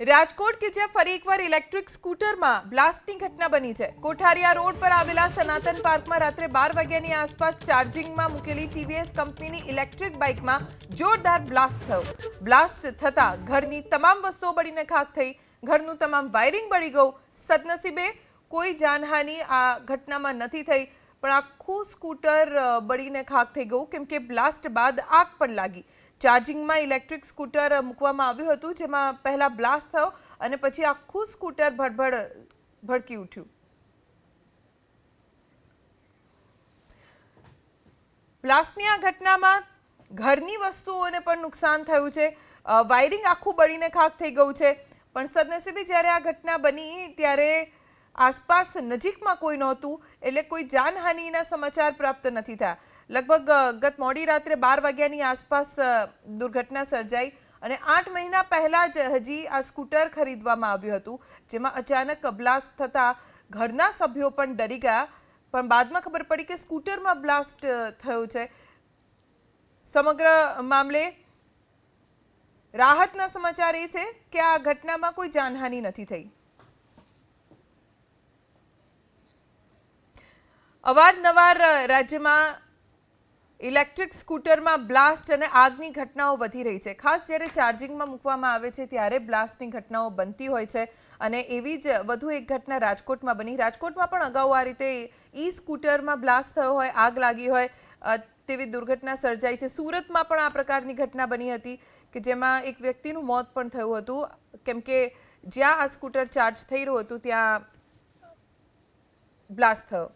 રાજકોટ કે જ્યાં ફરી એકવાર ઇલેક્ટ્રિક સ્કૂટરમાં બ્લાસ્ટની ઘટના બની છે। કોઠારિયા રોડ પર આવેલા સનાતન પાર્કમાં રાત્રે 12 વાગ્યાની આસપાસ ચાર્જિંગમાં મૂકેલી ટીવીએસ કંપનીની ઇલેક્ટ્રિક બાઇકમાં જોરદાર બ્લાસ્ટ થયો। બ્લાસ્ટ થતા ઘરની તમામ વસ્તુઓ બળીને ખાખ થઈ, ઘરનું તમામ વાયરિંગ બળી ગયું। સદનસીબે કોઈ જાનહાનિ આ ઘટનામાં નથી થઈ, પણ આખું સ્કૂટર બળીને ખાખ થઈ ગયું કેમ કે બ્લાસ્ટ બાદ આગ પણ લાગી। ચાર્જિંગમાં ઇલેક્ટ્રિક સ્કૂટર મૂકવામાં આવ્યું હતું, જેમાં પહેલા બ્લાસ્ટ થયો અને પછી આખું સ્કૂટર ભડકી ઉઠ્યું। બ્લાસ્ટની આ ઘટનામાં ઘરની વસ્તુઓને પણ નુકસાન થયું છે, વાયરિંગ આખું બળીને ખાખ થઈ ગયું છે। પણ સદનસીબે જ્યારે આ ઘટના બની ત્યારે આસપાસ નજીકમાં કોઈ નહોતું, એટલે કોઈ જાનહાનિના સમાચાર પ્રાપ્ત નથી થયા। લગભગ ગત મોડી રાત્રે 12 વાગ્યાની આસપાસ દુર્ઘટના સર્જાઈ અને 8 મહિના પહેલા જ હજી આ સ્કૂટર ખરીદવામાં આવ્યું હતું, જેમાં અચાનક બ્લાસ્ટ થતા ઘરના સભ્યો પણ ડરી ગયા, પણ બાદમાં ખબર પડી કે સ્કૂટરમાં બ્લાસ્ટ થયો છે। સમગ્ર મામલે રાહતના સમાચાર એ છે કે આ ઘટનામાં કોઈ જાનહાનિ નથી થઈ। અવારનવાર રાજ્યમાં ઇલેક્ટ્રિક સ્કૂટરમાં બ્લાસ્ટ અને આગની ઘટનાઓ વધી રહી છે। ખાસ જ્યારે ચાર્જિંગમાં મૂકવામાં આવે છે ત્યારે બ્લાસ્ટની ઘટનાઓ બનતી હોય છે અને એવી જ વધુ એક ઘટના રાજકોટમાં બની। રાજકોટમાં પણ અગાઉ આ રીતે સ્કૂટરમાં બ્લાસ્ટ થયો હોય, આગ લાગી હોય તેવી દુર્ઘટના સર્જાઈ છે। સુરતમાં પણ આ પ્રકારની ઘટના બની હતી કે જેમાં એક વ્યક્તિનું મોત પણ થયું હતું કેમ કે જ્યાં આ સ્કૂટર ચાર્જ થઈ રહ્યું હતું ત્યાં બ્લાસ્ટ થયો।